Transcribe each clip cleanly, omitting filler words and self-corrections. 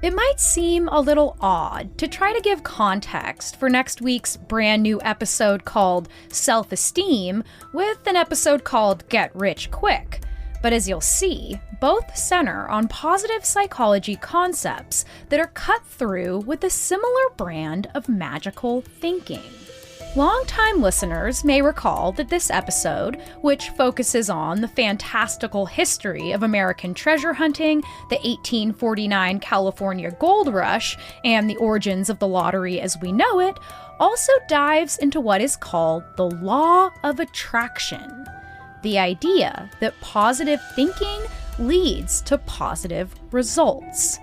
It might seem a little odd to try to give context for next week's brand new episode called Self-Esteem with an episode called Get Rich Quick. But as you'll see, both center on positive psychology concepts that are cut through with a similar brand of magical thinking. Longtime listeners may recall that this episode, which focuses on the fantastical history of American treasure hunting, the 1849 California gold rush, and the origins of the lottery as we know it, also dives into what is called the law of attraction. The idea that positive thinking leads to positive results.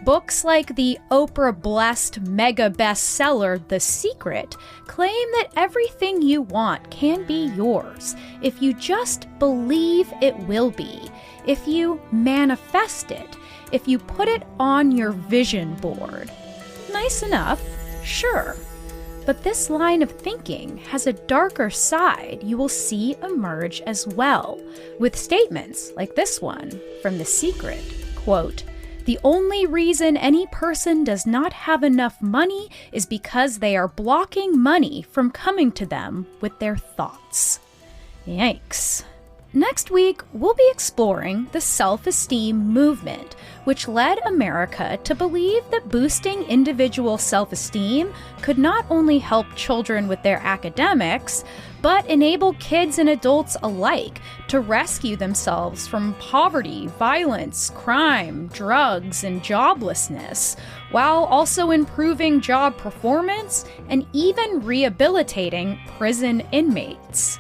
Books like the Oprah-blessed mega bestseller The Secret claim that everything you want can be yours if you just believe it will be, if you manifest it, if you put it on your vision board. Nice enough, sure. But this line of thinking has a darker side you will see emerge as well, with statements like this one from The Secret, quote, "The only reason any person does not have enough money is because they are blocking money from coming to them with their thoughts." Yikes. Next week, we'll be exploring the self-esteem movement, which led America to believe that boosting individual self-esteem could not only help children with their academics, but enable kids and adults alike to rescue themselves from poverty, violence, crime, drugs, and joblessness, while also improving job performance and even rehabilitating prison inmates.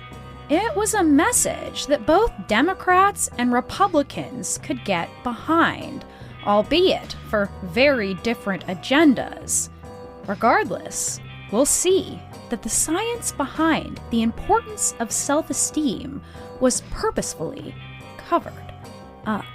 It was a message that both Democrats and Republicans could get behind, albeit for very different agendas. Regardless, we'll see that the science behind the importance of self-esteem was purposefully covered up.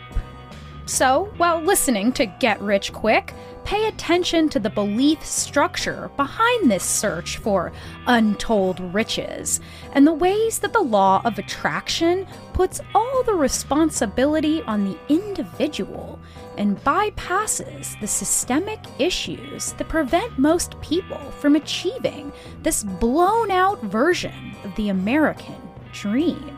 So, while listening to Get Rich Quick, pay attention to the belief structure behind this search for untold riches, and the ways that the law of attraction puts all the responsibility on the individual and bypasses the systemic issues that prevent most people from achieving this blown-out version of the American dream.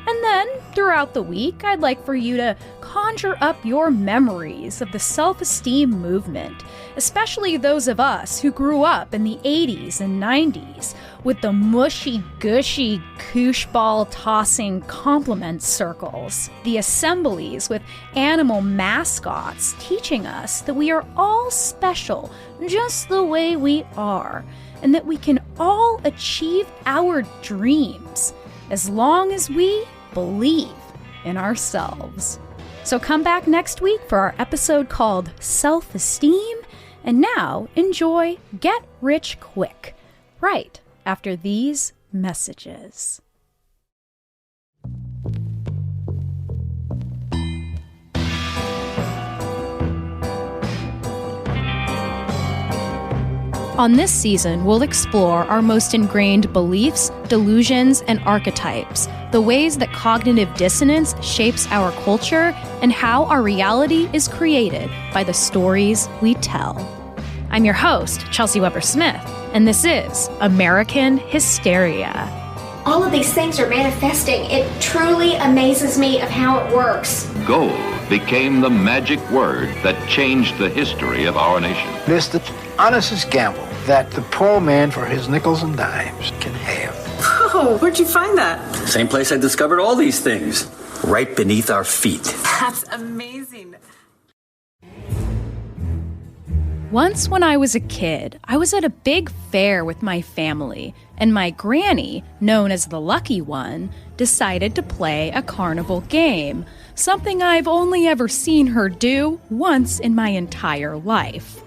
And then, throughout the week, I'd like for you to conjure up your memories of the self-esteem movement, especially those of us who grew up in the 80s and 90s, with the mushy-gushy koosh-ball-tossing compliment circles, the assemblies with animal mascots teaching us that we are all special just the way we are, and that we can all achieve our dreams, as long as we believe in ourselves. So come back next week for our episode called Self-Esteem, and now enjoy Get Rich Quick, right after these messages. On this season, we'll explore our most ingrained beliefs, delusions, and archetypes, the ways that cognitive dissonance shapes our culture, and how our reality is created by the stories we tell. I'm your host, Chelsea Weber-Smith, and this is American Hysteria. All of these things are manifesting. It truly amazes me of how it works. Gold became the magic word that changed the history of our nation. It's the honestest gamble that the poor man for his nickels and dimes can have. Oh, where'd you find that? Same place I discovered all these things. Right beneath our feet. That's amazing. Once when I was a kid, I was at a big fair with my family, and my granny, known as the lucky one, decided to play a carnival game, something I've only ever seen her do once in my entire life.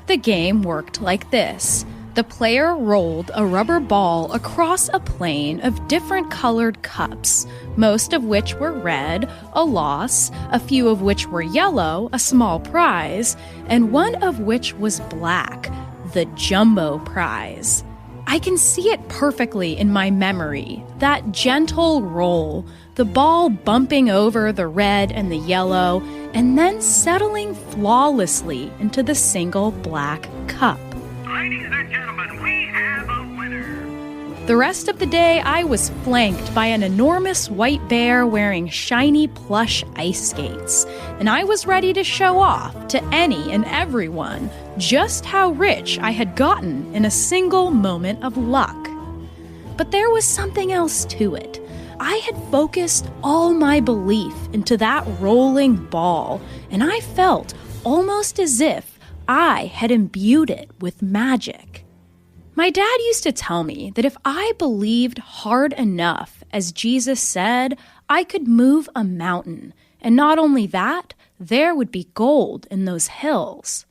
The game worked like this. The player rolled a rubber ball across a plane of different colored cups, most of which were red, a loss, a few of which were yellow, a small prize, and one of which was black, the jumbo prize. I can see it perfectly in my memory. That gentle roll, the ball bumping over the red and the yellow, and then settling flawlessly into the single black cup. Ladies and gentlemen, we have a winner. The rest of the day, I was flanked by an enormous white bear wearing shiny plush ice skates, and I was ready to show off to any and everyone just how rich I had gotten in a single moment of luck. But there was something else to it. I had focused all my belief into that rolling ball, and I felt almost as if I had imbued it with magic. My dad used to tell me that if I believed hard enough, as Jesus said, I could move a mountain. And not only that, there would be gold in those hills.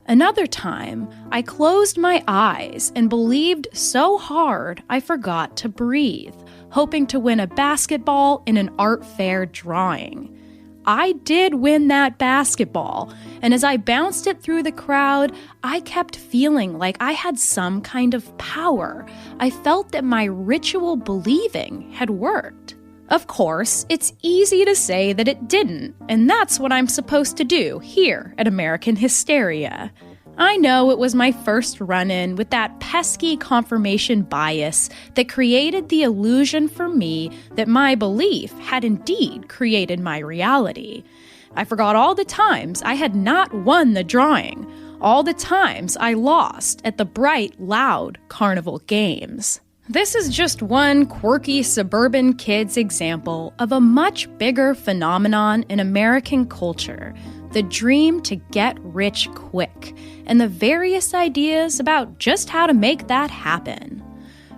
Another time, I closed my eyes and believed so hard I forgot to breathe, hoping to win a basketball in an art fair drawing. I did win that basketball, and as I bounced it through the crowd, I kept feeling like I had some kind of power. I felt that my ritual believing had worked. Of course, it's easy to say that it didn't, and that's what I'm supposed to do here at American Hysteria. I know it was my first run-in with that pesky confirmation bias that created the illusion for me that my belief had indeed created my reality. I forgot all the times I had not won the drawing, all the times I lost at the bright, loud carnival games. This is just one quirky suburban kid's example of a much bigger phenomenon in American culture, the dream to get rich quick, and the various ideas about just how to make that happen.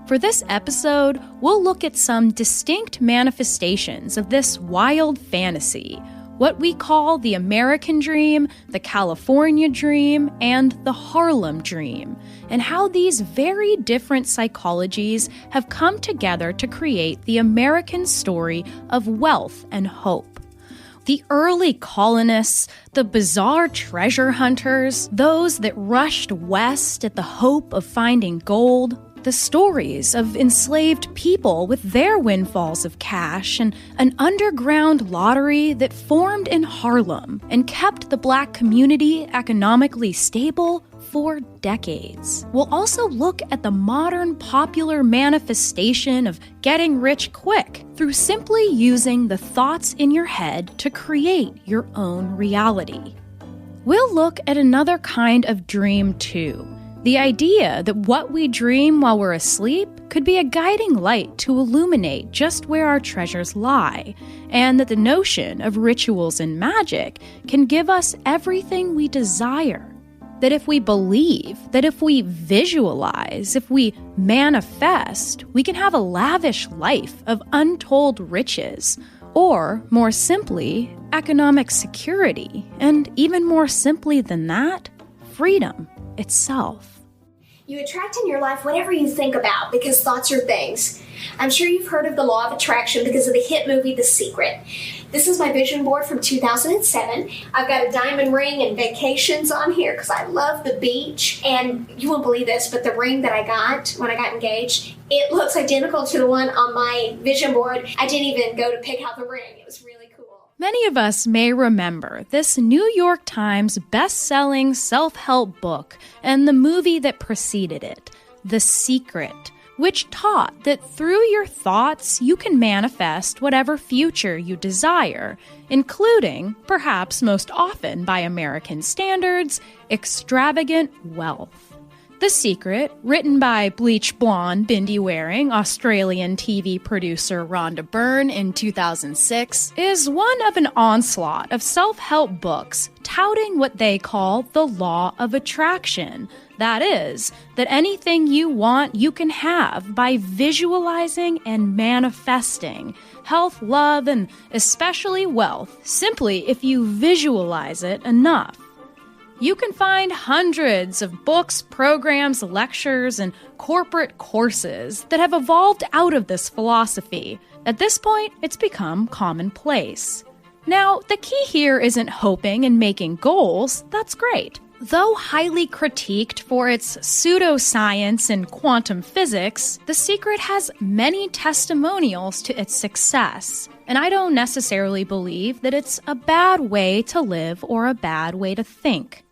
For this episode, we'll look at some distinct manifestations of this wild fantasy, what we call the American dream, the California dream, and the Harlem dream, and how these very different psychologies have come together to create the American story of wealth and hope. The early colonists, the bizarre treasure hunters, those that rushed west at the hope of finding gold, the stories of enslaved people with their windfalls of cash, and an underground lottery that formed in Harlem and kept the Black community economically stable for decades. We'll also look at the modern popular manifestation of getting rich quick through simply using the thoughts in your head to create your own reality. We'll look at another kind of dream too. The idea that what we dream while we're asleep could be a guiding light to illuminate just where our treasures lie, and that the notion of rituals and magic can give us everything we desire. That if we believe, that if we visualize, if we manifest, we can have a lavish life of untold riches, or, more simply, economic security, and even more simply than that, freedom itself. You attract in your life whatever you think about because thoughts are things. I'm sure you've heard of the law of attraction because of the hit movie The Secret. This is my vision board from 2007. I've got a diamond ring and vacations on here because I love the beach. And you won't believe this, but the ring that I got when I got engaged, it looks identical to the one on my vision board. I didn't even go to pick out the ring. It was really cool. Many of us may remember this New York Times best-selling self-help book and the movie that preceded it, The Secret, which taught that through your thoughts you can manifest whatever future you desire, including, perhaps most often by American standards, extravagant wealth. The Secret, written by bleach blonde, bindi-wearing Australian TV producer Rhonda Byrne in 2006, is one of an onslaught of self-help books touting what they call the law of attraction. That is, that anything you want, you can have by visualizing and manifesting health, love, and especially wealth, simply if you visualize it enough. You can find hundreds of books, programs, lectures, and corporate courses that have evolved out of this philosophy. At this point, it's become commonplace. Now, the key here isn't hoping and making goals. That's great. Though highly critiqued for its pseudoscience and quantum physics, The Secret has many testimonials to its success, and I don't necessarily believe that it's a bad way to live or a bad way to think.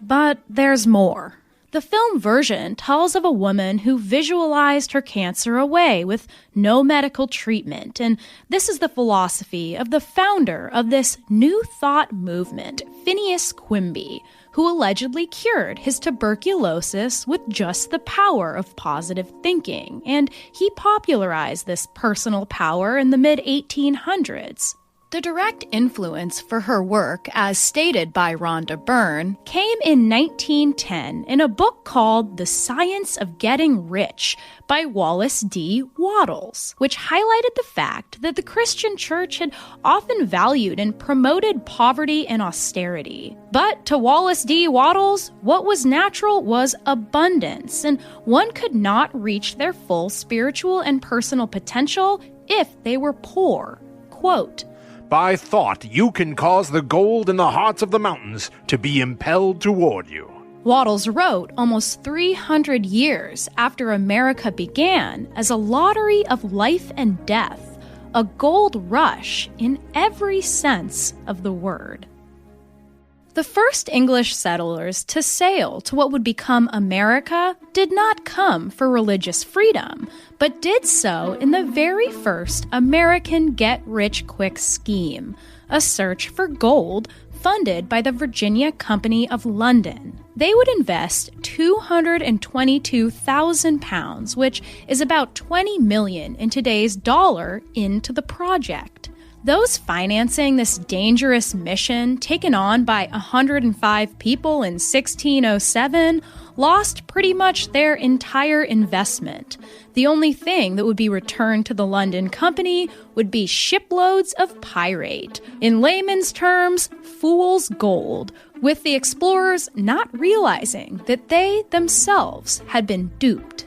But there's more. The film version tells of a woman who visualized her cancer away with no medical treatment, and this is the philosophy of the founder of this New Thought movement, Phineas Quimby, who allegedly cured his tuberculosis with just the power of positive thinking, and he popularized this personal power in the mid-1800s. The direct influence for her work, as stated by Rhonda Byrne, came in 1910 in a book called The Science of Getting Rich by Wallace D. Wattles, which highlighted the fact that the Christian church had often valued and promoted poverty and austerity. But to Wallace D. Wattles, what was natural was abundance, and one could not reach their full spiritual and personal potential if they were poor. Quote, "By thought you can cause the gold in the hearts of the mountains to be impelled toward you." Wattles wrote almost 300 years after America began as a lottery of life and death, a gold rush in every sense of the word. The first English settlers to sail to what would become America did not come for religious freedom, but did so in the very first American get-rich-quick scheme, a search for gold funded by the Virginia Company of London. They would invest £222,000, which is about $20 million in today's dollar, into the project. Those financing this dangerous mission, taken on by 105 people in 1607, lost pretty much their entire investment. The only thing that would be returned to the London Company would be shiploads of pyrite. In layman's terms, fool's gold, with the explorers not realizing that they themselves had been duped.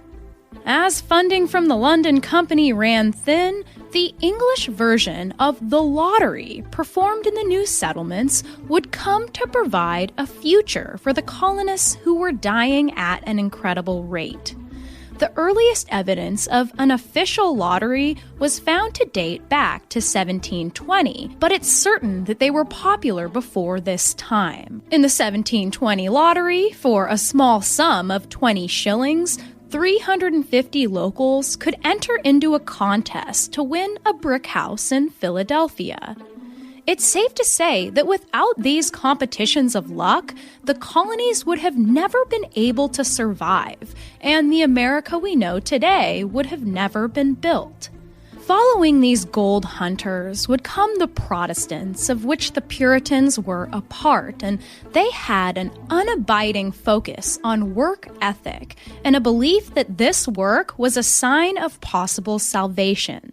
As funding from the London Company ran thin, the English version of the lottery performed in the new settlements would come to provide a future for the colonists who were dying at an incredible rate. The earliest evidence of an official lottery was found to date back to 1720, but it's certain that they were popular before this time. In the 1720 lottery, for a small sum of 20 shillings, 350 locals could enter into a contest to win a brick house in Philadelphia. It's safe to say that without these competitions of luck, the colonies would have never been able to survive, and the America we know today would have never been built. Following these gold hunters would come the Protestants, of which the Puritans were a part, and they had an unabiding focus on work ethic and a belief that this work was a sign of possible salvation.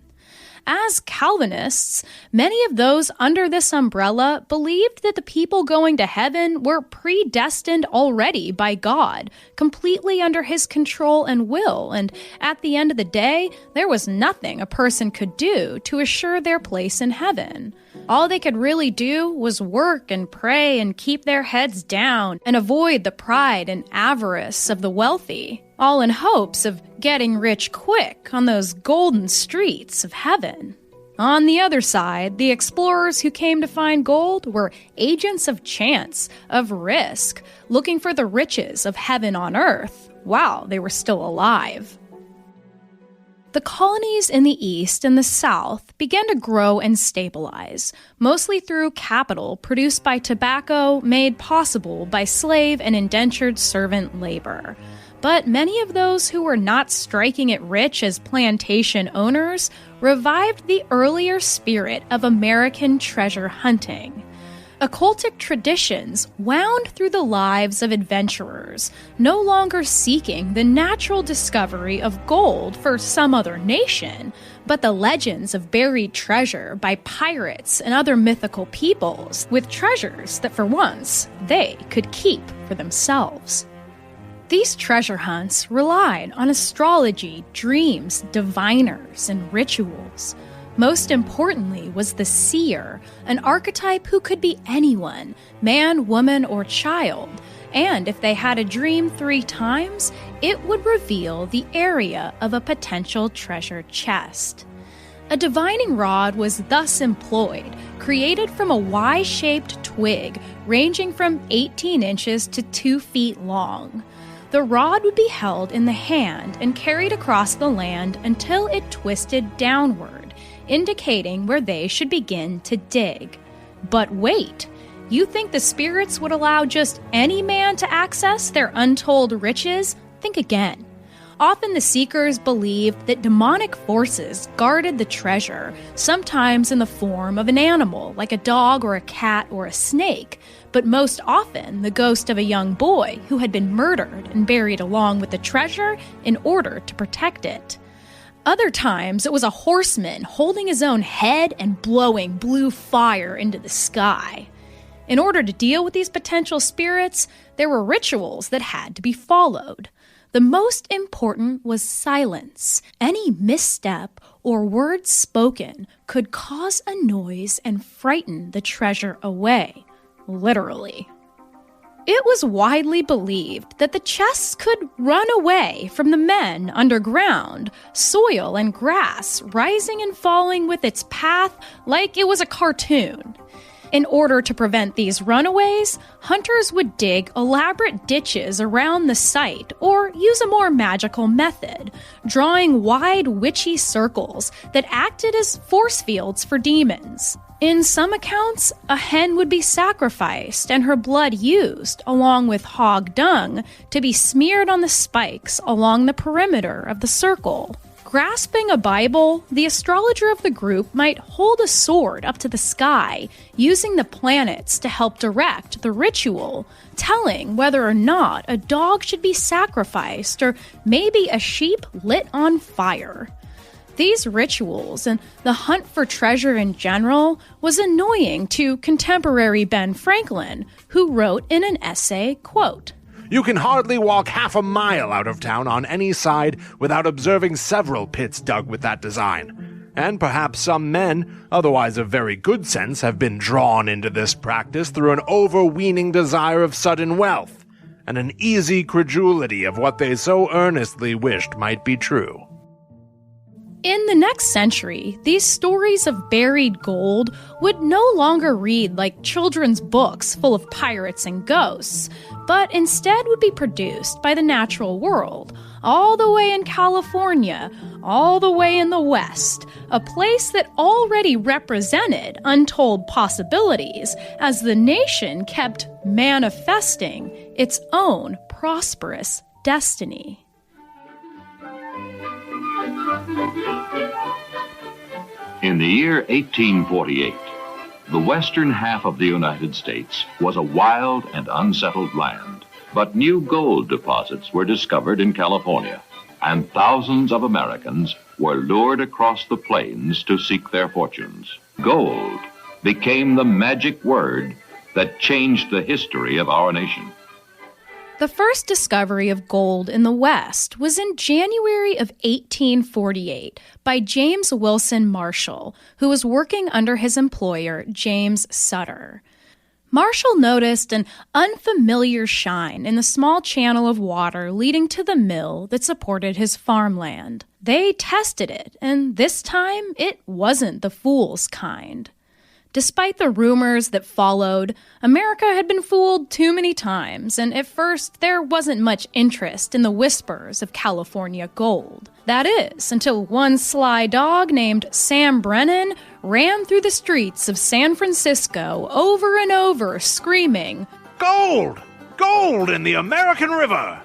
As Calvinists, many of those under this umbrella believed that the people going to heaven were predestined already by God, completely under his control and will, and at the end of the day, there was nothing a person could do to assure their place in heaven. All they could really do was work and pray and keep their heads down and avoid the pride and avarice of the wealthy, all in hopes of getting rich quick on those golden streets of heaven. On the other side, the explorers who came to find gold were agents of chance, of risk, looking for the riches of heaven on earth while they were still alive. The colonies in the East and the South began to grow and stabilize, mostly through capital produced by tobacco made possible by slave and indentured servant labor. But many of those who were not striking it rich as plantation owners revived the earlier spirit of American treasure hunting. Occultic traditions wound through the lives of adventurers, no longer seeking the natural discovery of gold for some other nation, but the legends of buried treasure by pirates and other mythical peoples, with treasures that for once they could keep for themselves. These treasure hunts relied on astrology, dreams, diviners, and rituals. Most importantly was the seer, an archetype who could be anyone, man, woman, or child, And if they had a dream 3 times, it would reveal the area of a potential treasure chest. A divining rod was thus employed, created from a Y-shaped twig ranging from 18 inches to 2 feet long. The rod would be held in the hand and carried across the land until it twisted downward, indicating where they should begin to dig. But wait, you think the spirits would allow just any man to access their untold riches? Think again. Often the seekers believed that demonic forces guarded the treasure, sometimes in the form of an animal, like a dog or a cat or a snake, but most often the ghost of a young boy who had been murdered and buried along with the treasure in order to protect it. Other times it was a horseman holding his own head and blowing blue fire into the sky. In order to deal with these potential spirits, there were rituals that had to be followed. The most important was silence. Any misstep or words spoken could cause a noise and frighten the treasure away, literally. It was widely believed that the chests could run away from the men underground, soil and grass rising and falling with its path like it was a cartoon. In order to prevent these runaways, hunters would dig elaborate ditches around the site or use a more magical method, drawing wide witchy circles that acted as force fields for demons. In some accounts, a hen would be sacrificed and her blood used, along with hog dung, to be smeared on the spikes along the perimeter of the circle. Grasping a Bible, the astrologer of the group might hold a sword up to the sky, using the planets to help direct the ritual, telling whether or not a dog should be sacrificed or maybe a sheep lit on fire. These rituals and the hunt for treasure in general was annoying to contemporary Ben Franklin, who wrote in an essay, quote, You can hardly walk half a mile out of town on any side without observing several pits dug with that design. And perhaps some men, otherwise of very good sense, have been drawn into this practice through an overweening desire of sudden wealth, and an easy credulity of what they so earnestly wished might be true. In the next century, these stories of buried gold would no longer read like children's books full of pirates and ghosts, but instead would be produced by the natural world, all the way in California, all the way in the West, a place that already represented untold possibilities as the nation kept manifesting its own prosperous destiny. In the year 1848, the western half of the United States was a wild and unsettled land. But new gold deposits were discovered in California, and thousands of Americans were lured across the plains to seek their fortunes. Gold became the magic word that changed the history of our nation. The first discovery of gold in the West was in January of 1848 by James Wilson Marshall, who was working under his employer, James Sutter. Marshall noticed an unfamiliar shine in the small channel of water leading to the mill that supported his farmland. They tested it, and this time it wasn't the fool's kind. Despite the rumors that followed, America had been fooled too many times, and at first there wasn't much interest in the whispers of California gold. That is, until one sly dog named Sam Brennan ran through the streets of San Francisco over and over, screaming, Gold! Gold in the American River!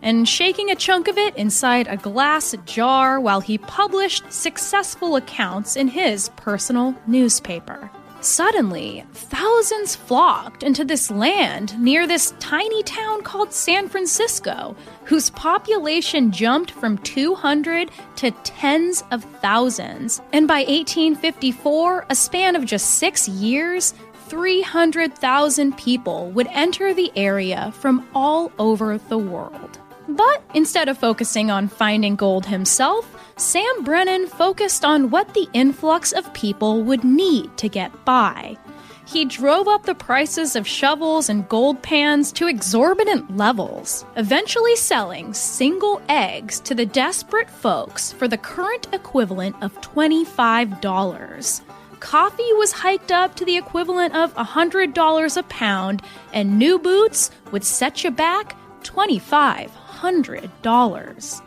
And shaking a chunk of it inside a glass jar while he published successful accounts in his personal newspaper. Suddenly, thousands flocked into this land near this tiny town called San Francisco, whose population jumped from 200 to tens of thousands. And by 1854, a span of just 6 years, 300,000 people would enter the area from all over the world. But instead of focusing on finding gold himself, Sam Brennan focused on what the influx of people would need to get by. he drove up the prices of shovels and gold pans to exorbitant levels, eventually selling single eggs to the desperate folks for the current equivalent of $25. Coffee was hiked up to the equivalent of $100 a pound, and new boots would set you back $2,500.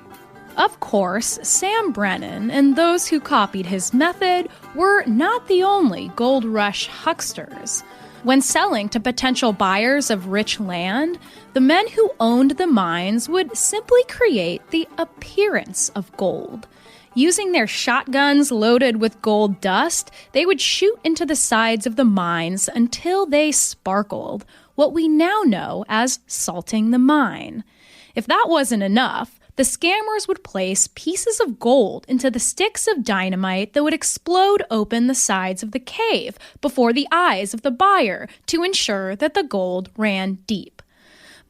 Of course, Sam Brennan and those who copied his method were not the only gold rush hucksters. When selling to potential buyers of rich land, the men who owned the mines would simply create the appearance of gold. Using their shotguns loaded with gold dust, they would shoot into the sides of the mines until they sparkled, what we now know as salting the mine. If that wasn't enough, the scammers would place pieces of gold into the sticks of dynamite that would explode open the sides of the cave before the eyes of the buyer to ensure that the gold ran deep.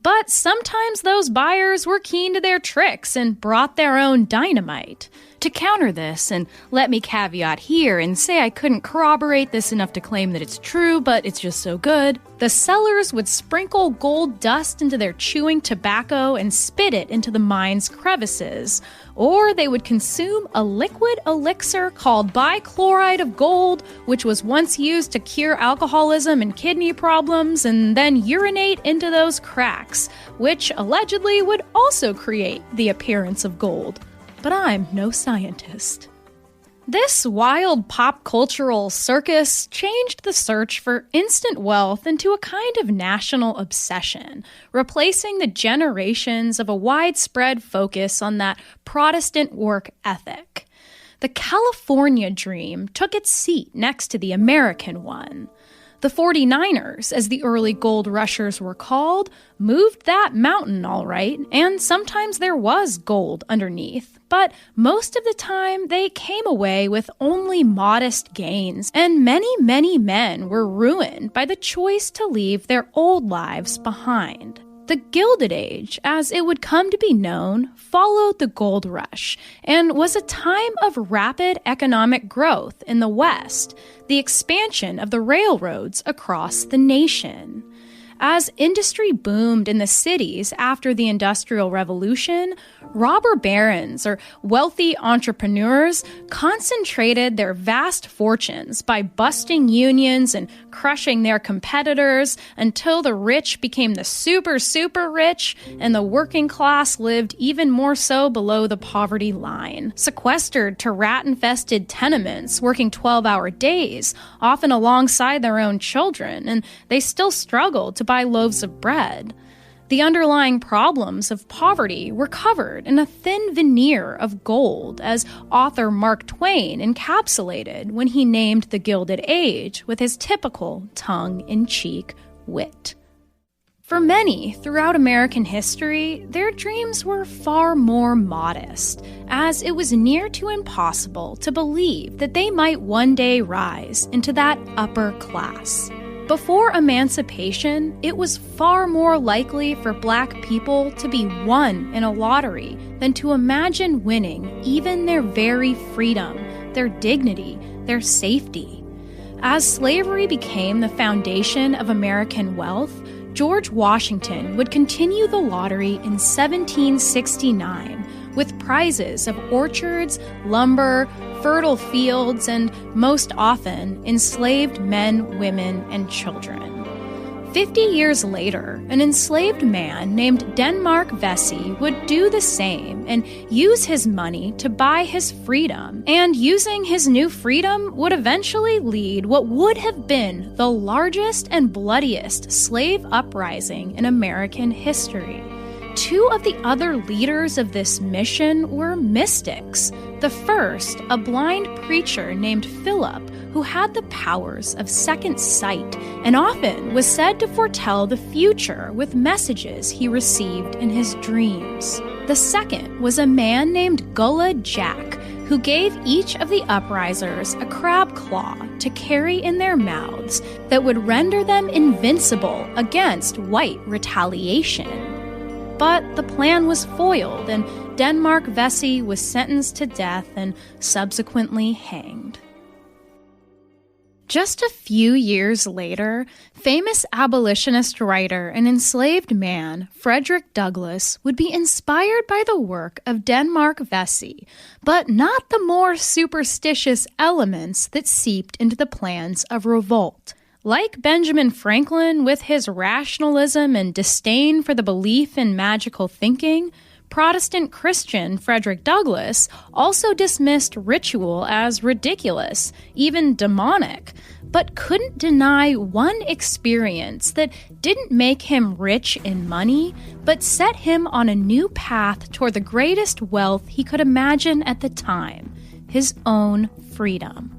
But sometimes those buyers were keen to their tricks and brought their own dynamite. To counter this, and let me caveat here and say I couldn't corroborate this enough to claim that it's true, but it's just so good, the sellers would sprinkle gold dust into their chewing tobacco and spit it into the mine's crevices, or they would consume a liquid elixir called bichloride of gold, which was once used to cure alcoholism and kidney problems, and then urinate into those cracks, which allegedly would also create the appearance of gold. But I'm no scientist. This wild pop cultural circus changed the search for instant wealth into a kind of national obsession, replacing the generations of a widespread focus on that Protestant work ethic. The California dream took its seat next to the American one. The 49ers, as the early gold rushers were called, moved that mountain all right, and sometimes there was gold underneath, but most of the time they came away with only modest gains, and many, many men were ruined by the choice to leave their old lives behind. The Gilded Age, as it would come to be known, followed the gold rush and was a time of rapid economic growth in the West, the expansion of the railroads across the nation. As industry boomed in the cities after the Industrial Revolution, robber barons, or wealthy entrepreneurs, concentrated their vast fortunes by busting unions and crushing their competitors until the rich became the super, super rich and the working class lived even more so below the poverty line, sequestered to rat-infested tenements, working 12-hour days, often alongside their own children, and they still struggled to buy loaves of bread. The underlying problems of poverty were covered in a thin veneer of gold, as author Mark Twain encapsulated when he named the Gilded Age with his typical tongue-in-cheek wit. For many throughout American history, their dreams were far more modest, as it was near to impossible to believe that they might one day rise into that upper class. Before emancipation, it was far more likely for Black people to be won in a lottery than to imagine winning even their very freedom, their dignity, their safety. As slavery became the foundation of American wealth, George Washington would continue the lottery in 1769 with prizes of orchards, lumber, fertile fields, and most often enslaved men, women, and children. 50 years later, an enslaved man named Denmark Vesey would do the same and use his money to buy his freedom, and using his new freedom would eventually lead what would have been the largest and bloodiest slave uprising in American history. Two of the other leaders of this mission were mystics. The first, a blind preacher named Philip, who had the powers of second sight and often was said to foretell the future with messages he received in his dreams. The second was a man named Gullah Jack, who gave each of the uprisers a crab claw to carry in their mouths that would render them invincible against white retaliation. But the plan was foiled, and Denmark Vesey was sentenced to death and subsequently hanged. Just a few years later, famous abolitionist writer and enslaved man Frederick Douglass would be inspired by the work of Denmark Vesey, but not the more superstitious elements that seeped into the plans of revolt. Like Benjamin Franklin, with his rationalism and disdain for the belief in magical thinking, Protestant Christian Frederick Douglass also dismissed ritual as ridiculous, even demonic, but couldn't deny one experience that didn't make him rich in money, but set him on a new path toward the greatest wealth he could imagine at the time, his own freedom.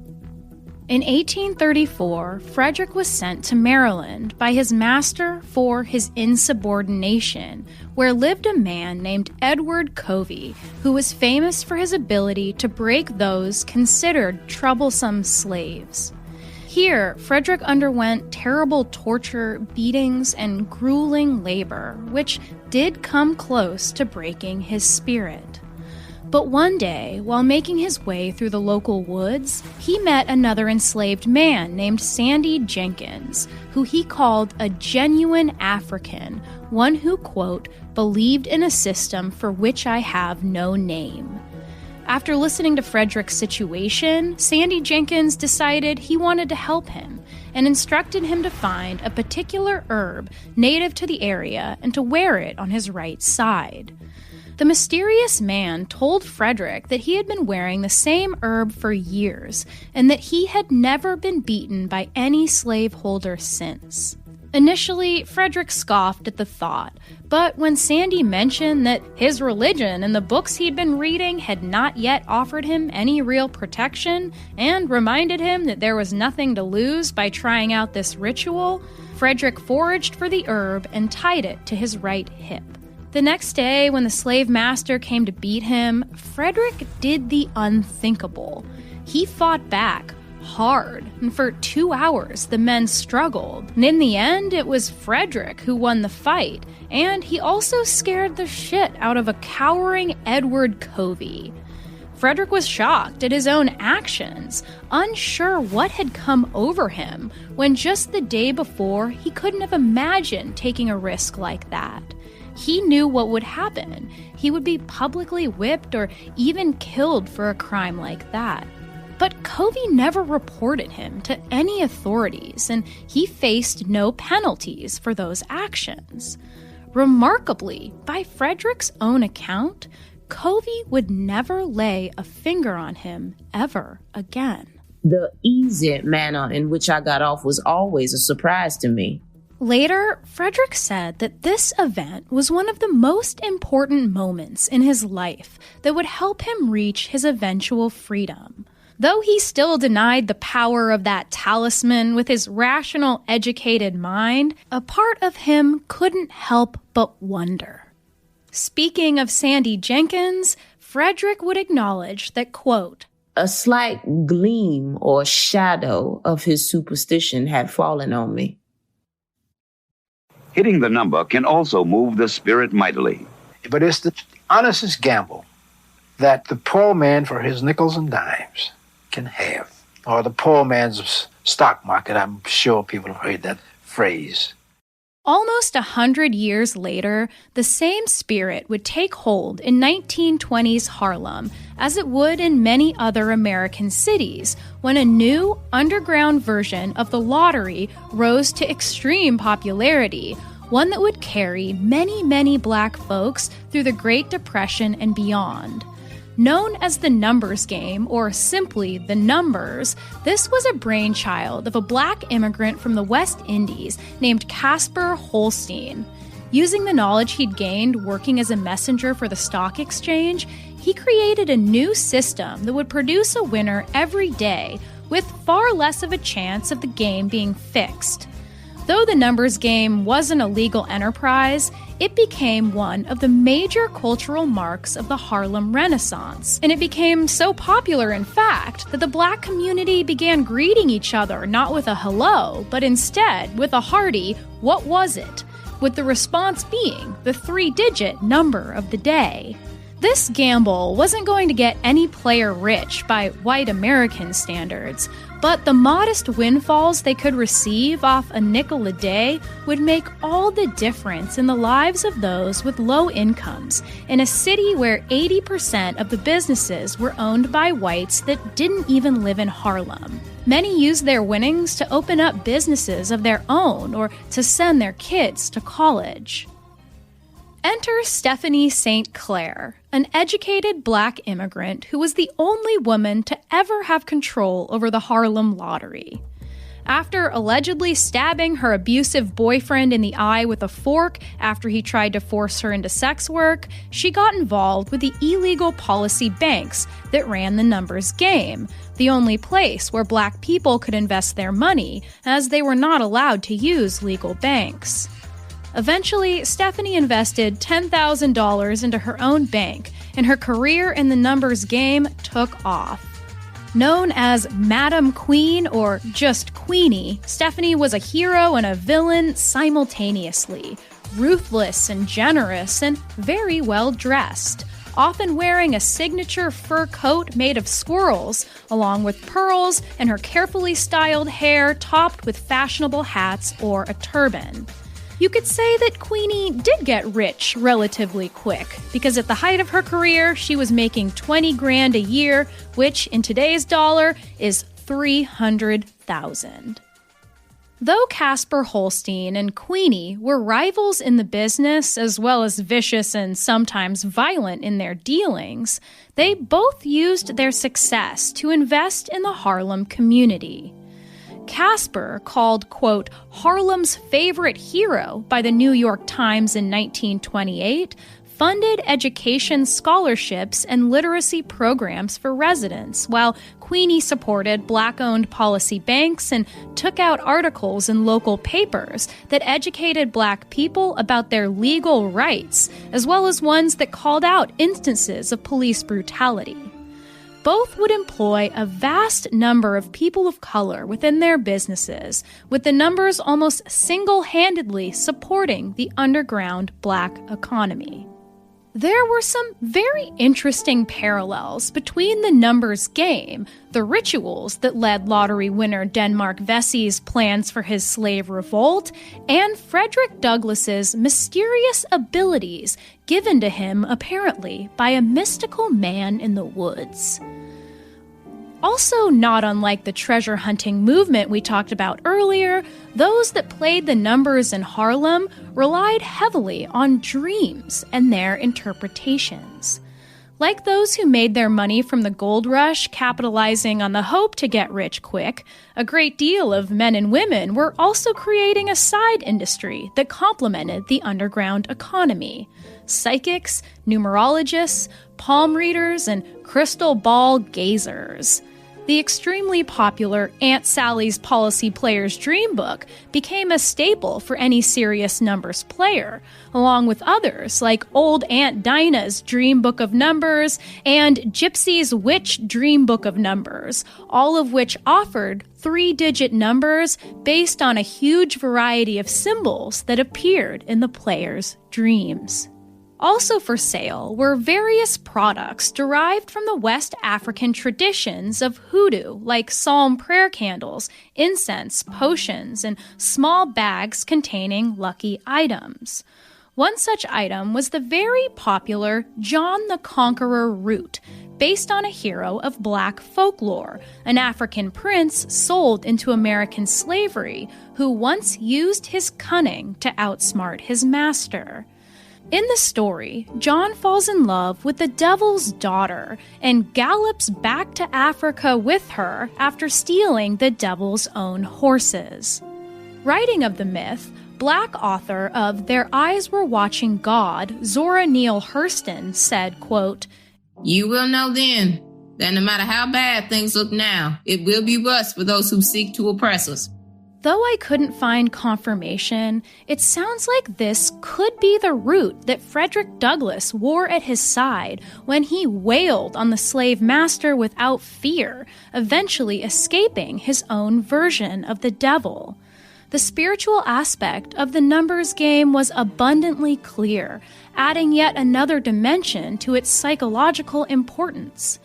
In 1834, Frederick was sent to Maryland by his master for his insubordination, where lived a man named Edward Covey, who was famous for his ability to break those considered troublesome slaves. Here, Frederick underwent terrible torture, beatings, and grueling labor, which did come close to breaking his spirit. But one day, while making his way through the local woods, he met another enslaved man named Sandy Jenkins, who he called a genuine African, one who, quote, believed in a system for which I have no name. After listening to Frederick's situation, Sandy Jenkins decided he wanted to help him and instructed him to find a particular herb native to the area and to wear it on his right side. The mysterious man told Frederick that he had been wearing the same herb for years and that he had never been beaten by any slaveholder since. Initially, Frederick scoffed at the thought, but when Sandy mentioned that his religion and the books he'd been reading had not yet offered him any real protection and reminded him that there was nothing to lose by trying out this ritual, Frederick foraged for the herb and tied it to his right hip. The next day, when the slave master came to beat him, Frederick did the unthinkable. He fought back hard, and for 2 hours the men struggled. And in the end, it was Frederick who won the fight, and he also scared the shit out of a cowering Edward Covey. Frederick was shocked at his own actions, unsure what had come over him, when just the day before he couldn't have imagined taking a risk like that. He knew what would happen. He would be publicly whipped or even killed for a crime like that. But Covey never reported him to any authorities, and he faced no penalties for those actions. Remarkably, by Frederick's own account, Covey would never lay a finger on him ever again. The easy manner in which I got off was always a surprise to me. Later, Frederick said that this event was one of the most important moments in his life that would help him reach his eventual freedom. Though he still denied the power of that talisman with his rational, educated mind, a part of him couldn't help but wonder. Speaking of Sandy Jenkins, Frederick would acknowledge that, quote, a slight gleam or shadow of his superstition had fallen on me. Hitting the number can also move the spirit mightily. But it's the honestest gamble that the poor man for his nickels and dimes can have. Or the poor man's stock market. I'm sure people have heard that phrase. Almost 100 years later, the same spirit would take hold in 1920s Harlem, as it would in many other American cities, when a new underground version of the lottery rose to extreme popularity, one that would carry many, many black folks through the Great Depression and beyond. Known as the numbers game, or simply the numbers, this was a brainchild of a black immigrant from the West Indies named Casper Holstein. Using the knowledge he'd gained working as a messenger for the stock exchange, he created a new system that would produce a winner every day, with far less of a chance of the game being fixed. Though the numbers game wasn't a legal enterprise, it became one of the major cultural marks of the Harlem Renaissance. And it became so popular, in fact, that the black community began greeting each other not with a hello, but instead with a hearty, "What was it?" with the response being the 3-digit number of the day. This gamble wasn't going to get any player rich by white American standards, But the modest windfalls they could receive off a nickel a day would make all the difference in the lives of those with low incomes in a city where 80% of the businesses were owned by whites that didn't even live in Harlem. Many used their winnings to open up businesses of their own or to send their kids to college. Enter Stephanie St. Clair, an educated black immigrant who was the only woman to ever have control over the Harlem lottery. After allegedly stabbing her abusive boyfriend in the eye with a fork after he tried to force her into sex work, she got involved with the illegal policy banks that ran the numbers game, the only place where black people could invest their money, as they were not allowed to use legal banks. Eventually, Stephanie invested $10,000 into her own bank, and her career in the numbers game took off. Known as Madam Queen or just Queenie, Stephanie was a hero and a villain simultaneously, ruthless and generous and very well dressed, often wearing a signature fur coat made of squirrels, along with pearls and her carefully styled hair topped with fashionable hats or a turban. You could say that Queenie did get rich relatively quick, because at the height of her career, she was making $20,000 a year, which in today's dollar is $300,000. Though Casper Holstein and Queenie were rivals in the business, as well as vicious and sometimes violent in their dealings, they both used their success to invest in the Harlem community. Casper, called, quote, Harlem's favorite hero by the New York Times in 1928, funded education scholarships and literacy programs for residents, while Queenie supported black-owned policy banks and took out articles in local papers that educated black people about their legal rights, as well as ones that called out instances of police brutality. Both would employ a vast number of people of color within their businesses, with the numbers almost single-handedly supporting the underground black economy. There were some very interesting parallels between the numbers game, the rituals that led lottery winner Denmark Vesey's plans for his slave revolt, and Frederick Douglass's mysterious abilities given to him, apparently, by a mystical man in the woods. Also, not unlike the treasure hunting movement we talked about earlier, those that played the numbers in Harlem relied heavily on dreams and their interpretations. Like those who made their money from the gold rush, capitalizing on the hope to get rich quick, a great deal of men and women were also creating a side industry that complemented the underground economy. Psychics, numerologists, palm readers, and crystal ball gazers. The extremely popular Aunt Sally's Policy Player's Dream Book became a staple for any serious numbers player, along with others like Old Aunt Dinah's Dream Book of Numbers and Gypsy's Witch Dream Book of Numbers, all of which offered 3-digit numbers based on a huge variety of symbols that appeared in the player's dreams. Also for sale were various products derived from the West African traditions of hoodoo, like psalm prayer candles, incense, potions, and small bags containing lucky items. One such item was the very popular John the Conqueror root, based on a hero of black folklore, an African prince sold into American slavery who once used his cunning to outsmart his master. In the story, John falls in love with the devil's daughter and gallops back to Africa with her after stealing the devil's own horses. Writing of the myth, Black author of Their Eyes Were Watching God, Zora Neale Hurston, said, quote, "You will know then that no matter how bad things look now, it will be worse for those who seek to oppress us." Though I couldn't find confirmation, it sounds like this could be the root that Frederick Douglass wore at his side when he wailed on the slave master without fear, eventually escaping his own version of the devil. The spiritual aspect of the numbers game was abundantly clear, adding yet another dimension to its psychological importance.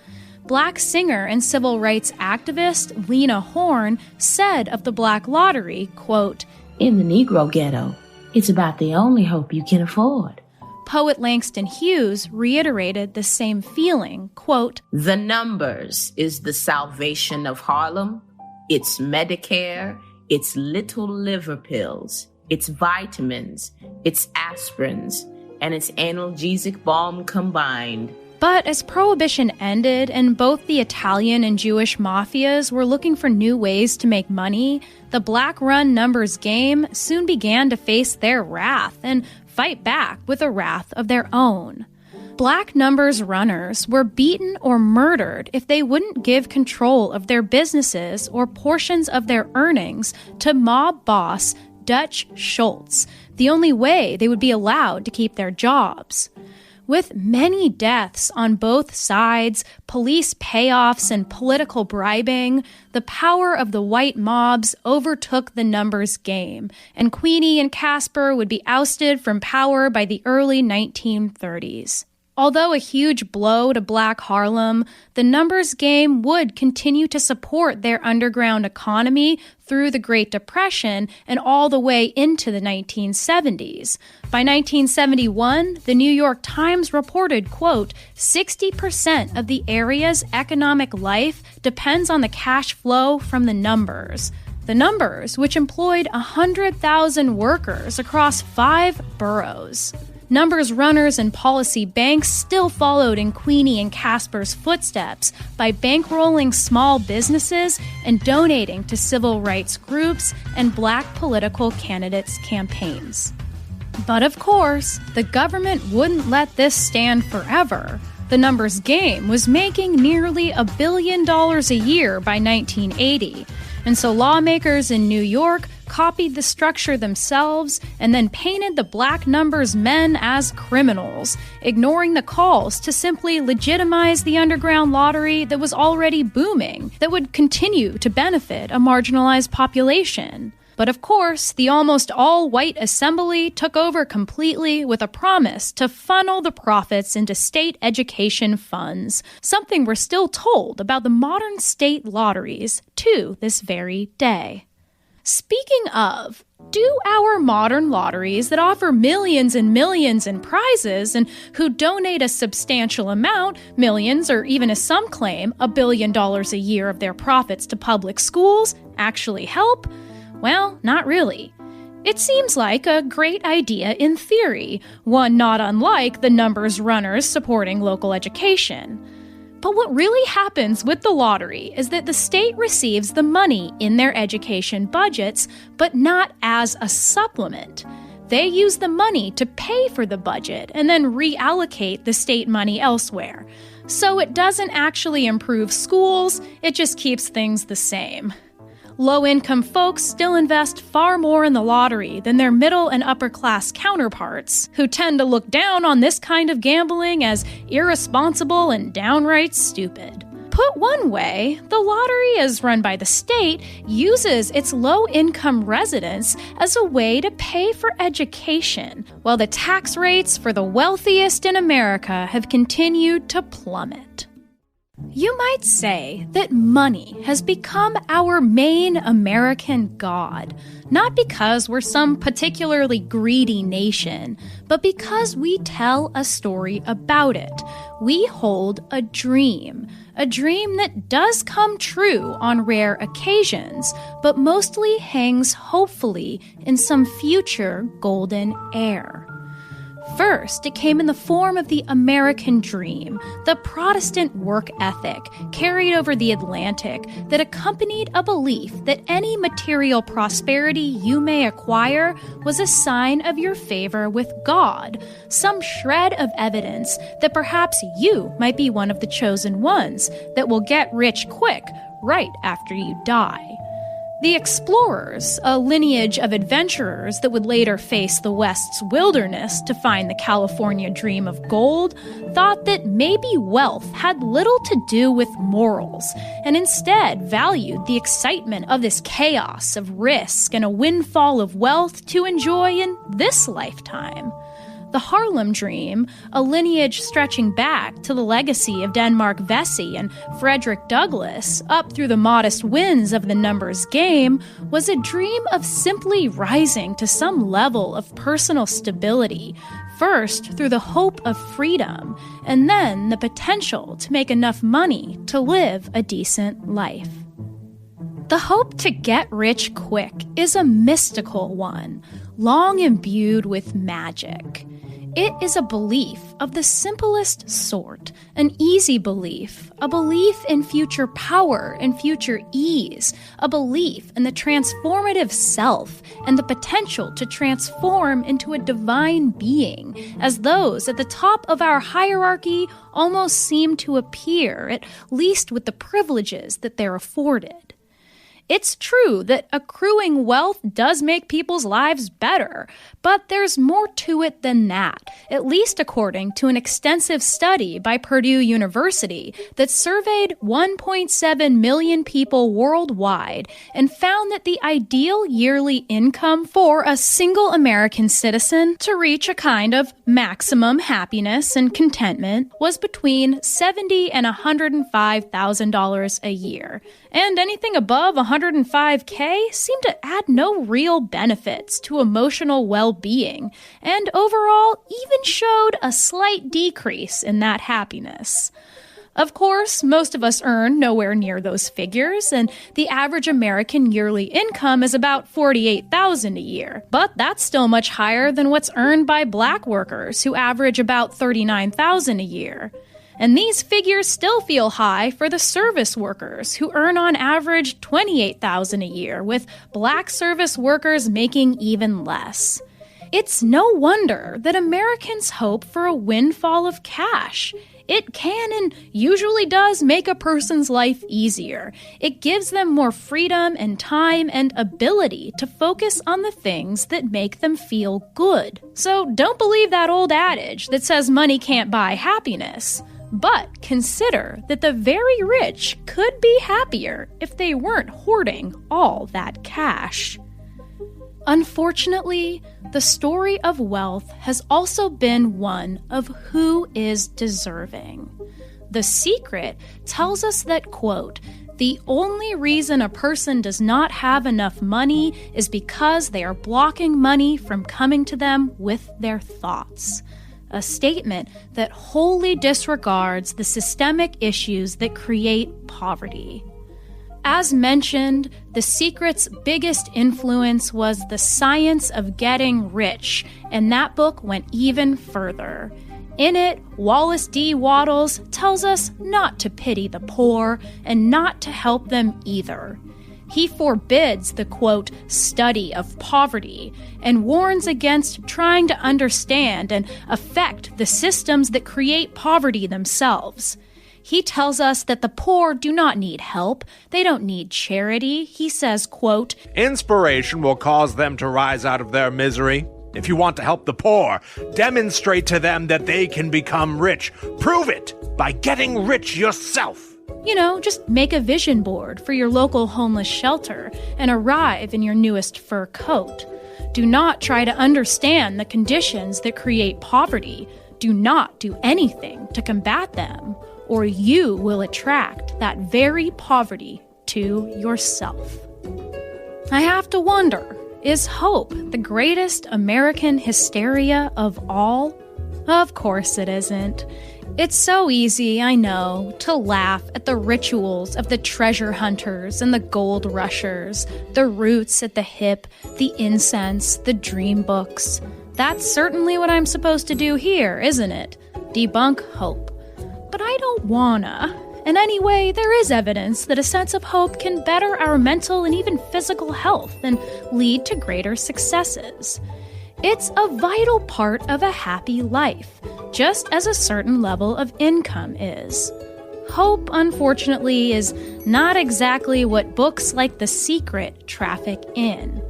Black singer and civil rights activist Lena Horne said of the Black Lottery, quote, "In the Negro ghetto, it's about the only hope you can afford." Poet Langston Hughes reiterated the same feeling, quote, "The numbers is the salvation of Harlem. It's Medicare, it's little liver pills, it's vitamins, it's aspirins, and it's analgesic balm combined." But as Prohibition ended and both the Italian and Jewish mafias were looking for new ways to make money, the black-run numbers game soon began to face their wrath and fight back with a wrath of their own. Black numbers runners were beaten or murdered if they wouldn't give control of their businesses or portions of their earnings to mob boss Dutch Schultz, the only way they would be allowed to keep their jobs. With many deaths on both sides, police payoffs, and political bribing, the power of the white mobs overtook the numbers game, and Queenie and Casper would be ousted from power by the early 1930s. Although a huge blow to Black Harlem, the numbers game would continue to support their underground economy through the Great Depression and all the way into the 1970s. By 1971, the New York Times reported, quote, 60% of the area's economic life depends on the cash flow from the numbers. The numbers, which employed 100,000 workers across 5 boroughs. Numbers runners and policy banks still followed in Queenie and Casper's footsteps by bankrolling small businesses and donating to civil rights groups and Black political candidates' campaigns. But of course, the government wouldn't let this stand forever. The numbers game was making nearly $1 billion a year by 1980, and so lawmakers in New York copied the structure themselves and then painted the Black numbers men as criminals, ignoring the calls to simply legitimize the underground lottery that was already booming, that would continue to benefit a marginalized population. But of course, the almost all-white assembly took over completely with a promise to funnel the profits into state education funds, something we're still told about the modern state lotteries to this very day. Speaking of, do our modern lotteries that offer millions and millions in prizes and who donate a substantial amount, millions or even as some claim, $1 billion a year of their profits to public schools, actually help? Well, not really. It seems like a great idea in theory, one not unlike the numbers runners supporting local education. But what really happens with the lottery is that the state receives the money in their education budgets, but not as a supplement. They use the money to pay for the budget and then reallocate the state money elsewhere. So it doesn't actually improve schools, it just keeps things the same. Low-income folks still invest far more in the lottery than their middle and upper-class counterparts, who tend to look down on this kind of gambling as irresponsible and downright stupid. Put one way, the lottery, as run by the state, uses its low-income residents as a way to pay for education, while the tax rates for the wealthiest in America have continued to plummet. You might say that money has become our main American god, not because we're some particularly greedy nation, but because we tell a story about it. We hold a dream that does come true on rare occasions, but mostly hangs hopefully in some future golden era. First, it came in the form of the American dream, the Protestant work ethic carried over the Atlantic that accompanied a belief that any material prosperity you may acquire was a sign of your favor with God, some shred of evidence that perhaps you might be one of the chosen ones that will get rich quick right after you die. The explorers, a lineage of adventurers that would later face the West's wilderness to find the California dream of gold, thought that maybe wealth had little to do with morals, and instead valued the excitement of this chaos of risk and a windfall of wealth to enjoy in this lifetime. The Harlem Dream, a lineage stretching back to the legacy of Denmark Vesey and Frederick Douglass, up through the modest wins of the numbers game, was a dream of simply rising to some level of personal stability, first through the hope of freedom, and then the potential to make enough money to live a decent life. The hope to get rich quick is a mystical one, long imbued with magic. It is a belief of the simplest sort, an easy belief, a belief in future power and future ease, a belief in the transformative self and the potential to transform into a divine being, as those at the top of our hierarchy almost seem to appear, at least with the privileges that they're afforded. It's true that accruing wealth does make people's lives better, but there's more to it than that, at least according to an extensive study by Purdue University that surveyed 1.7 million people worldwide and found that the ideal yearly income for a single American citizen to reach a kind of maximum happiness and contentment was between $70,000 and $105,000 a year. And anything above $105K seemed to add no real benefits to emotional well-being, and overall even showed a slight decrease in that happiness. Of course, most of us earn nowhere near those figures, and the average American yearly income is about $48,000 a year. But that's still much higher than what's earned by black workers, who average about $39,000 a year. And these figures still feel high for the service workers, who earn on average $28,000 a year, with black service workers making even less. It's no wonder that Americans hope for a windfall of cash. It can and usually does make a person's life easier. It gives them more freedom and time and ability to focus on the things that make them feel good. So don't believe that old adage that says money can't buy happiness. But consider that the very rich could be happier if they weren't hoarding all that cash. Unfortunately, the story of wealth has also been one of who is deserving. The Secret tells us that, quote, "The only reason a person does not have enough money is because they are blocking money from coming to them with their thoughts." A statement that wholly disregards the systemic issues that create poverty. As mentioned, The Secret's biggest influence was The Science of Getting Rich, and that book went even further. In it, Wallace D. Wattles tells us not to pity the poor and not to help them either. He forbids the, quote, "study of poverty," and warns against trying to understand and affect the systems that create poverty themselves. He tells us that the poor do not need help. They don't need charity. He says, quote, "Inspiration will cause them to rise out of their misery. If you want to help the poor, demonstrate to them that they can become rich. Prove it by getting rich yourself." You know, just make a vision board for your local homeless shelter and arrive in your newest fur coat. Do not try to understand the conditions that create poverty. Do not do anything to combat them, or you will attract that very poverty to yourself. I have to wonder, is hope the greatest American hysteria of all? Of course it isn't. It's so easy, I know, to laugh at the rituals of the treasure hunters and the gold rushers, the roots at the hip, the incense, the dream books. That's certainly what I'm supposed to do here, isn't it? Debunk hope. But I don't wanna. And anyway, there is evidence that a sense of hope can better our mental and even physical health and lead to greater successes. It's a vital part of a happy life, just as a certain level of income is. Hope, unfortunately, is not exactly what books like The Secret traffic in.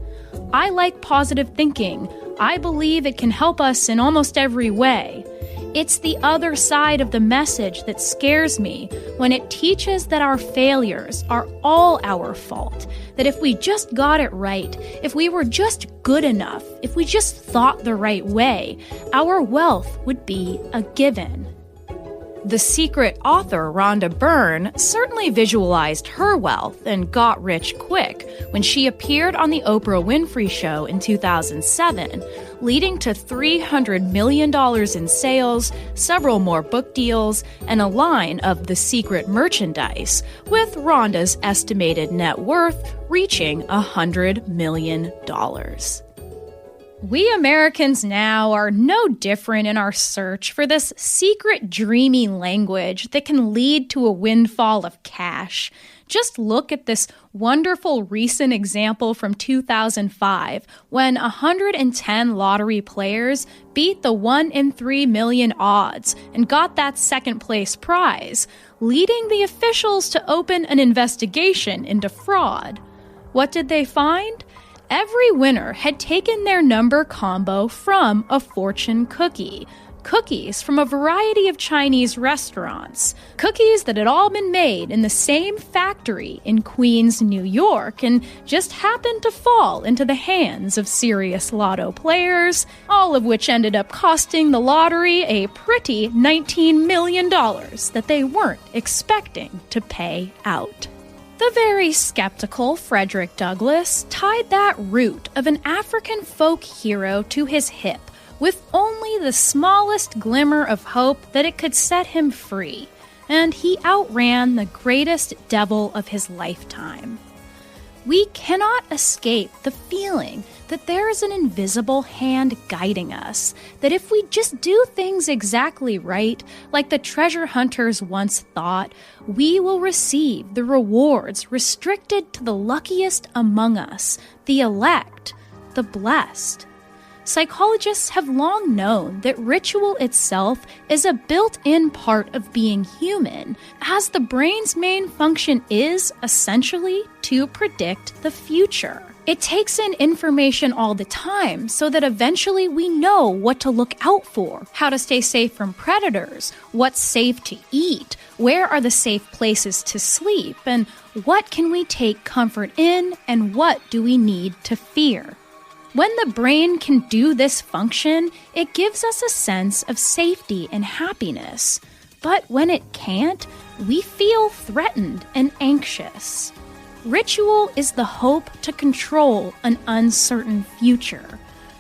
I like positive thinking. I believe it can help us in almost every way. It's the other side of the message that scares me when it teaches that our failures are all our fault, that if we just got it right, if we were just good enough, if we just thought the right way, our wealth would be a given. The Secret author Rhonda Byrne certainly visualized her wealth and got rich quick when she appeared on The Oprah Winfrey Show in 2007, leading to $300 million in sales, several more book deals, and a line of The Secret merchandise, with Rhonda's estimated net worth reaching $100 million. We Americans now are no different in our search for this secret, dreamy language that can lead to a windfall of cash. Just look at this wonderful recent example from 2005 when 110 lottery players beat the 1 in 3 million odds and got that second place prize, leading the officials to open an investigation into fraud. What did they find? Every winner had taken their number combo from a fortune cookie. Cookies from a variety of Chinese restaurants. Cookies that had all been made in the same factory in Queens, New York, and just happened to fall into the hands of serious lotto players, all of which ended up costing the lottery a pretty $19 million that they weren't expecting to pay out. The very skeptical Frederick Douglass tied that root of an African folk hero to his hip, with only the smallest glimmer of hope that it could set him free, and he outran the greatest devil of his lifetime. We cannot escape the feeling that there is an invisible hand guiding us, that if we just do things exactly right, like the treasure hunters once thought, we will receive the rewards restricted to the luckiest among us, the elect, the blessed. Psychologists have long known that ritual itself is a built-in part of being human, as the brain's main function is, essentially, to predict the future. It takes in information all the time so that eventually we know what to look out for, how to stay safe from predators, what's safe to eat, where are the safe places to sleep, and what can we take comfort in and what do we need to fear. When the brain can do this function, it gives us a sense of safety and happiness. But when it can't, we feel threatened and anxious. Ritual is the hope to control an uncertain future.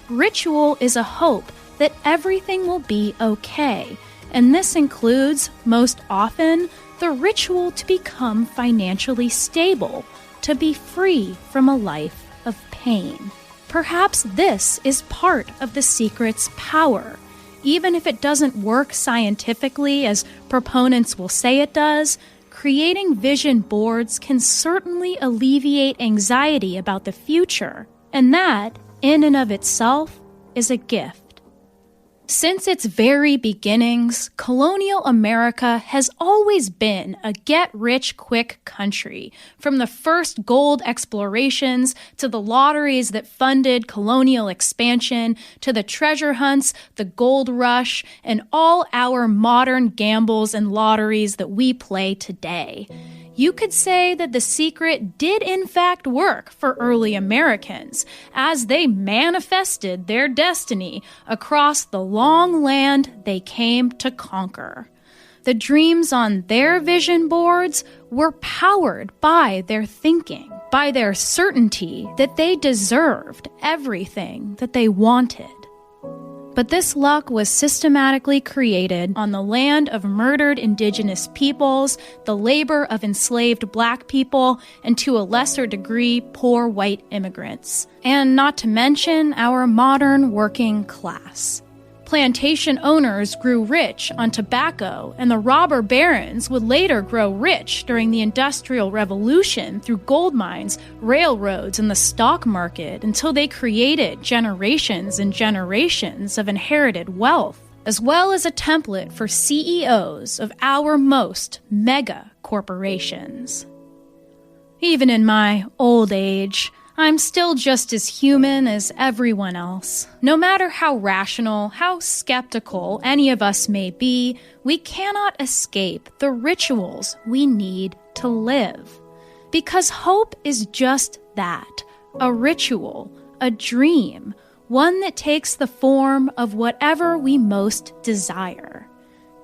Ritual is a hope that everything will be okay, and this includes, most often, the ritual to become financially stable, to be free from a life of pain. Perhaps this is part of the secret's power. Even if it doesn't work scientifically as proponents will say it does, creating vision boards can certainly alleviate anxiety about the future, and that, in and of itself, is a gift. Since its very beginnings, colonial America has always been a get-rich-quick country, from the first gold explorations to the lotteries that funded colonial expansion to the treasure hunts, the gold rush, and all our modern gambles and lotteries that we play today. You could say that the secret did in fact work for early Americans, as they manifested their destiny across the long land they came to conquer. The dreams on their vision boards were powered by their thinking, by their certainty that they deserved everything that they wanted. But this luck was systematically created on the land of murdered indigenous peoples, the labor of enslaved black people, and to a lesser degree, poor white immigrants. And not to mention our modern working class. Plantation owners grew rich on tobacco, and the robber barons would later grow rich during the Industrial Revolution through gold mines, railroads, and the stock market until they created generations and generations of inherited wealth, as well as a template for CEOs of our most mega corporations. Even in my old age, I'm still just as human as everyone else. No matter how rational, how skeptical any of us may be, we cannot escape the rituals we need to live. Because hope is just that, a ritual, a dream, one that takes the form of whatever we most desire.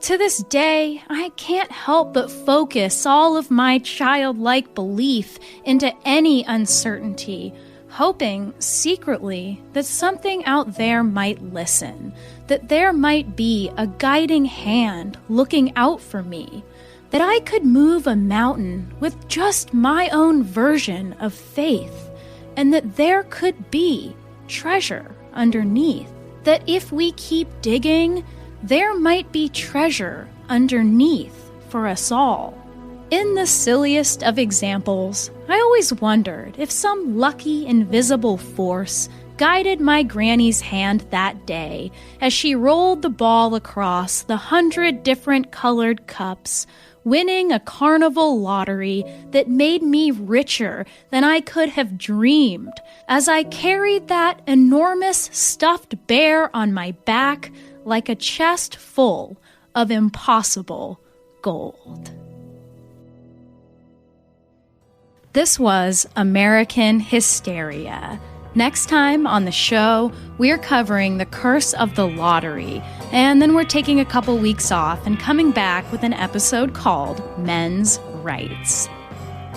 To this day, I can't help but focus all of my childlike belief into any uncertainty, hoping secretly that something out there might listen, that there might be a guiding hand looking out for me, that I could move a mountain with just my own version of faith, and that there could be treasure underneath, that if we keep digging, there might be treasure underneath for us all. In the silliest of examples, I always wondered if some lucky invisible force guided my granny's hand that day as she rolled the ball across the 100 different colored cups, winning a carnival lottery that made me richer than I could have dreamed as I carried that enormous stuffed bear on my back like a chest full of impossible gold. This was American Hysteria. Next time on the show, we're covering The Curse of the Lottery, and then we're taking a couple weeks off and coming back with an episode called Men's Rights.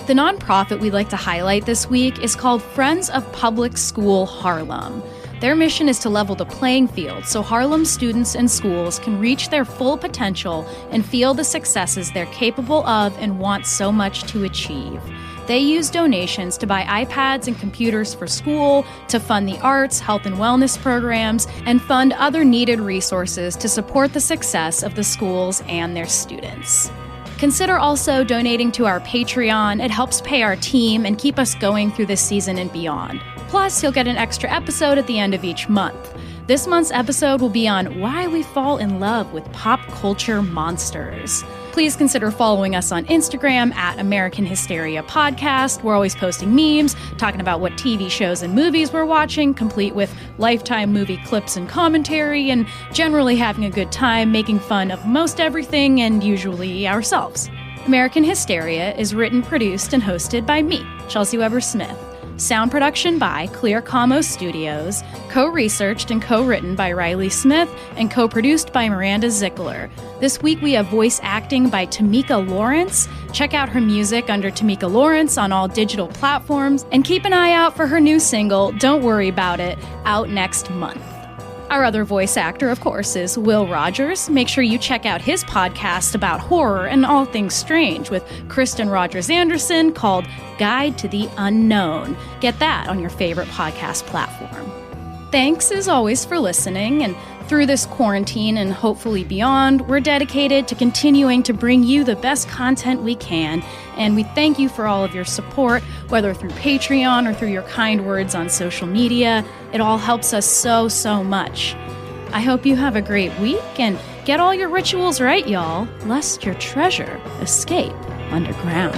The nonprofit we'd like to highlight this week is called Friends of Public School Harlem. Their mission is to level the playing field so Harlem students and schools can reach their full potential and feel the successes they're capable of and want so much to achieve. They use donations to buy iPads and computers for school, to fund the arts, health and wellness programs, and fund other needed resources to support the success of the schools and their students. Consider also donating to our Patreon. It helps pay our team and keep us going through this season and beyond. Plus, you'll get an extra episode at the end of each month. This month's episode will be on why we fall in love with pop culture monsters. Please consider following us on Instagram at American Hysteria Podcast. We're always posting memes, talking about what TV shows and movies we're watching, complete with Lifetime movie clips and commentary, and generally having a good time making fun of most everything and usually ourselves. American Hysteria is written, produced, and hosted by me, Chelsea Weber-Smith. Sound production by Clear Como Studios, co-researched and co-written by Riley Smith, and co-produced by Miranda Zickler. This week we have voice acting by Tamika Lawrence. Check out her music under Tamika Lawrence on all digital platforms, and keep an eye out for her new single, Don't Worry About It, out next month. Our other voice actor, of course, is Will Rogers. Make sure you check out his podcast about horror and all things strange with Kristen Rogers Anderson called Guide to the Unknown. Get that on your favorite podcast platform. Thanks, as always, for listening, and through this quarantine and hopefully beyond, we're dedicated to continuing to bring you the best content we can, and we thank you for all of your support, whether through Patreon or through your kind words on social media. It all helps us so much. I hope you have a great week, and get all your rituals right, y'all, lest your treasure escape underground.